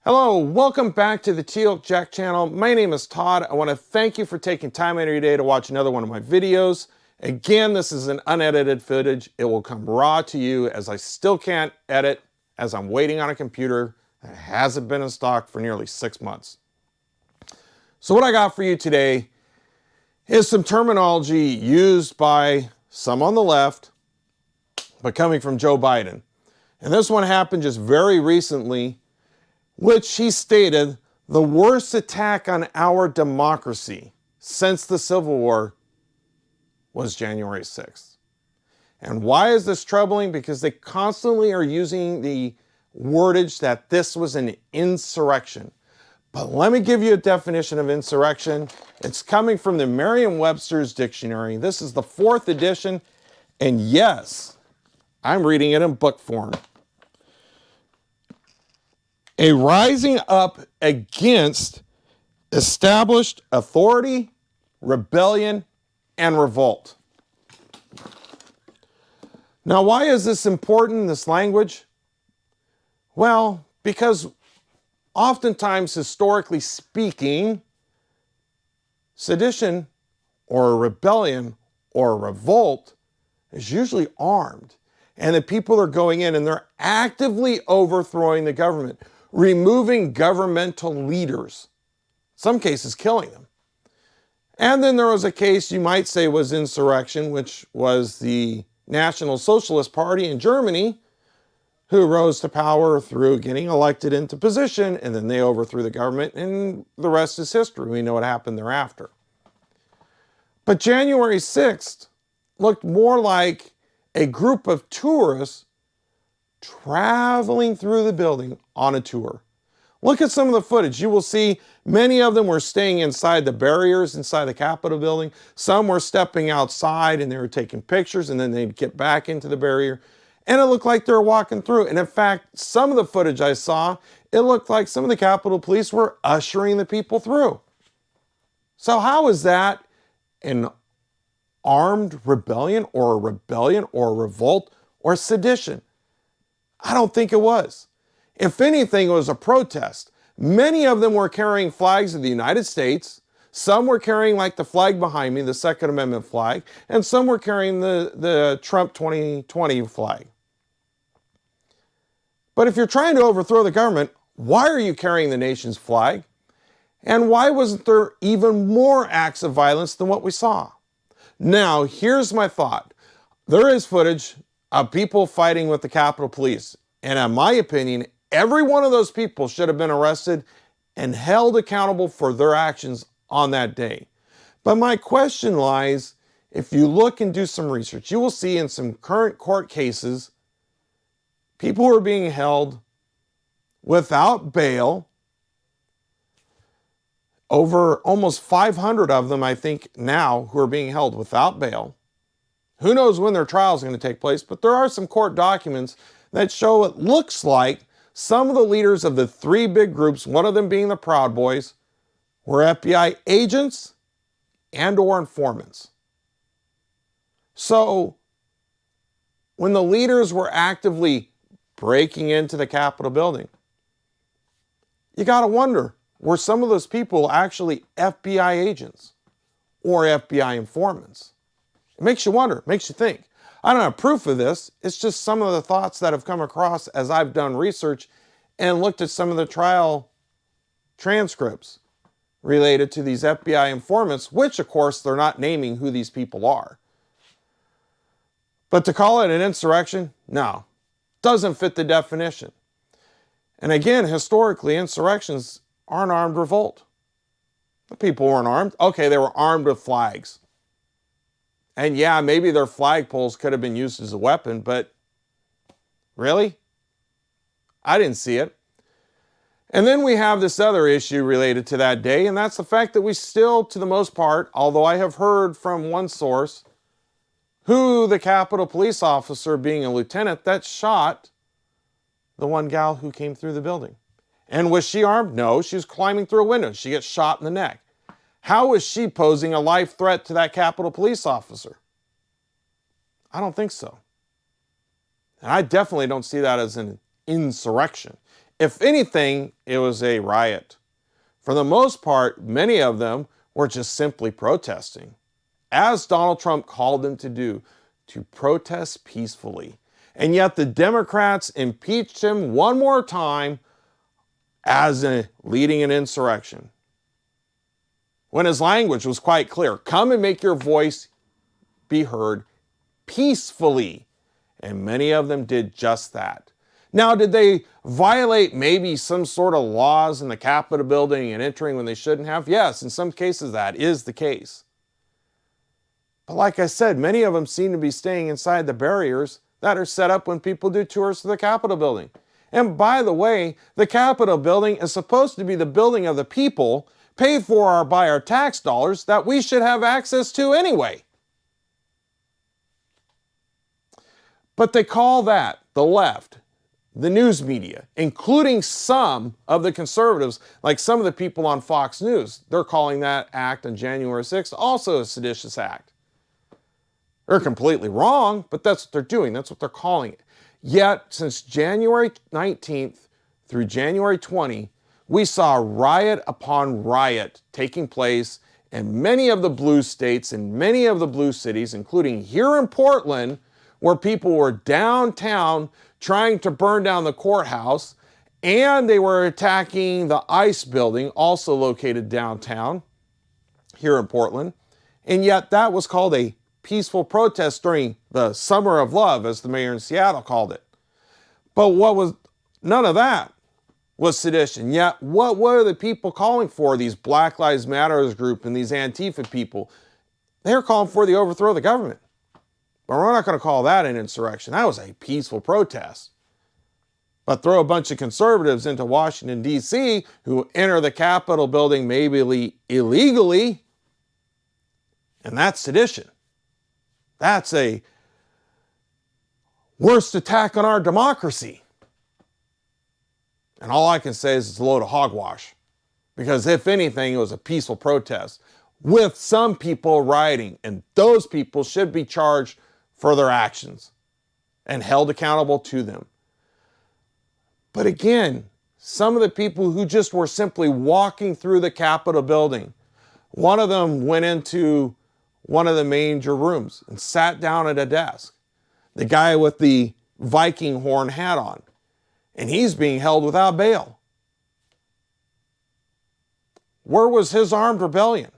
Hello, welcome back to the Teal Jack channel. My name is Todd. I want to thank you for taking time out of your day to watch another one of my videos. Again, this is an unedited footage. It will come raw to you as I still can't edit as I'm waiting on a computer that hasn't been in stock for nearly 6 months. So what I got for you today is some terminology used by some on the left, but coming from Joe Biden. And this one happened just very recently, which he stated the worst attack on our democracy since the Civil War was January 6th. And why is this troubling? Because they constantly are using the wordage that this was an insurrection. But let me give you a definition of insurrection. It's coming from the Merriam-Webster's dictionary. This is the 4th edition, and yes, I'm reading it in book form. A rising up against established authority, rebellion, and revolt. Now, why is this important, this language? Well, because oftentimes, historically speaking, sedition or a rebellion or a revolt is usually armed. And the people are going in and they're actively overthrowing the government, removing governmental leaders, in some cases killing them. And then there was a case you might say was insurrection, which was the National Socialist Party in Germany, who rose to power through getting elected into position, and then they overthrew the government, and the rest is history. We know what happened thereafter. But January 6th looked more like a group of tourists traveling through the building on a tour. Look at some of the footage. You will see many of them were staying inside the barriers inside the Capitol building. Some were stepping outside and they were taking pictures, and then they'd get back into the barrier. And it looked like they were walking through. And in fact, some of the footage I saw, it looked like some of the Capitol Police were ushering the people through. So how is that an armed rebellion or a revolt or sedition? I don't think it was. If anything, it was a protest. Many of them were carrying flags of the United States. Some were carrying like the flag behind me, the Second Amendment flag, and some were carrying the Trump 2020 flag. But if you're trying to overthrow the government, why are you carrying the nation's flag? And why wasn't there even more acts of violence than what we saw? Now, here's my thought. There is footage of people fighting with the Capitol Police. And in my opinion, every one of those people should have been arrested and held accountable for their actions on that day. But my question lies, if you look and do some research, you will see in some current court cases, people who are being held without bail. Over almost 500 of them, I think, now who are being held without bail. Who knows when their trial is going to take place, but there are some court documents that show it looks like some of the leaders of the 3 big groups, one of them being the Proud Boys, were FBI agents and or informants. So when the leaders were actively breaking into the Capitol building, you got to wonder, were some of those people actually FBI agents or FBI informants? It makes you wonder, it makes you think. I don't have proof of this. It's just some of the thoughts that have come across as I've done research and looked at some of the trial transcripts related to these FBI informants, which of course they're not naming who these people are. But to call it an insurrection, no, doesn't fit the definition. And again, historically, insurrections are an armed revolt. The people weren't armed. Okay, they were armed with flags. And yeah, maybe their flagpoles could have been used as a weapon, but really? I didn't see it. And then we have this other issue related to that day, and that's the fact that we still, to the most part, although I have heard from one source, who the Capitol Police officer, being a lieutenant, that shot the one gal who came through the building. And was she armed? No, she was climbing through a window. She gets shot in the neck. How is she posing a life threat to that Capitol Police officer? I don't think so. And I definitely don't see that as an insurrection. If anything, it was a riot. For the most part, many of them were just simply protesting, as Donald Trump called them to do, to protest peacefully. And yet the Democrats impeached him one more time as leading an insurrection, when his language was quite clear. Come and make your voice be heard peacefully. And many of them did just that. Now, did they violate maybe some sort of laws in the Capitol building and entering when they shouldn't have? Yes, in some cases that is the case. But like I said, many of them seem to be staying inside the barriers that are set up when people do tours to the Capitol building. And by the way, the Capitol building is supposed to be the building of the people, paid for by our tax dollars, that we should have access to anyway. But they call that, the left, the news media, including some of the conservatives, like some of the people on Fox News, they're calling that act on January 6th also a seditious act. They're completely wrong, but that's what they're doing. That's what they're calling it. Yet, since January 19th through January 20, we saw riot upon riot taking place in many of the blue states and many of the blue cities, including here in Portland, where people were downtown trying to burn down the courthouse, and they were attacking the ICE building, also located downtown here in Portland. And yet that was called a peaceful protest during the Summer of Love, as the mayor in Seattle called it. But none of that was sedition. Yet what were the people calling for, these Black Lives Matter group and these Antifa people? They were calling for the overthrow of the government. But we're not going to call that an insurrection. That was a peaceful protest. But throw a bunch of conservatives into Washington, D.C., who enter the Capitol building maybe illegally, and that's sedition. That's a worst attack on our democracy. And all I can say is it's a load of hogwash. Because if anything, it was a peaceful protest with some people rioting, and those people should be charged for their actions and held accountable to them. But again, some of the people who just were simply walking through the Capitol building, one of them went into one of the major rooms and sat down at a desk. The guy with the Viking horn hat on, and he's being held without bail. Where was his armed rebellion?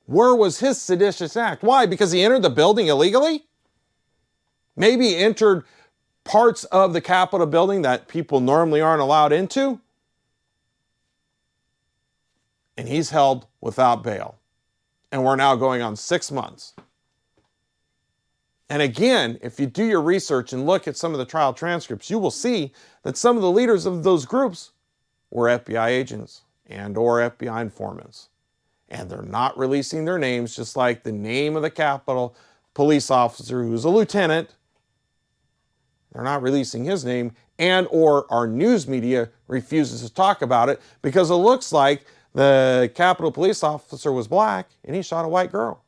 Where was his seditious act? Why? Because he entered the building illegally? Maybe he entered parts of the Capitol building that people normally aren't allowed into? And he's held without bail. And we're now going on 6 months. And again, if you do your research and look at some of the trial transcripts, you will see that some of the leaders of those groups were FBI agents and or FBI informants. And they're not releasing their names, just like the name of the Capitol police officer who's a lieutenant. They're not releasing his name, and or our news media refuses to talk about it because it looks like the Capitol police officer was black and he shot a white girl.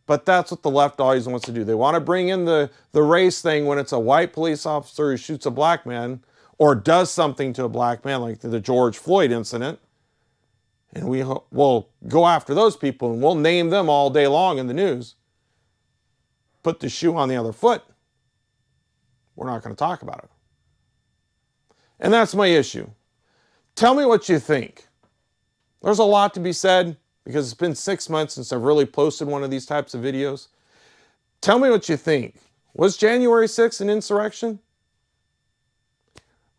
But that's what the left always wants to do. They want to bring in the race thing when it's a white police officer who shoots a black man or does something to a black man, like the George Floyd incident. And we'll go after those people and we'll name them all day long in the news. Put the shoe on the other foot. We're not going to talk about it. And that's my issue. Tell me what you think. There's a lot to be said because it's been 6 months since I've really posted one of these types of videos. Tell me what you think. Was January 6th an insurrection?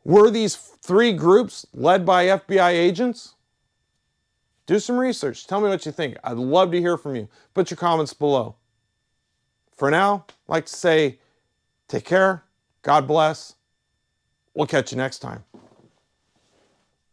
Were these 3 groups led by FBI agents? Do some research. Tell me what you think. I'd love to hear from you. Put your comments below. For now, I'd like to say, take care. God bless. We'll catch you next time.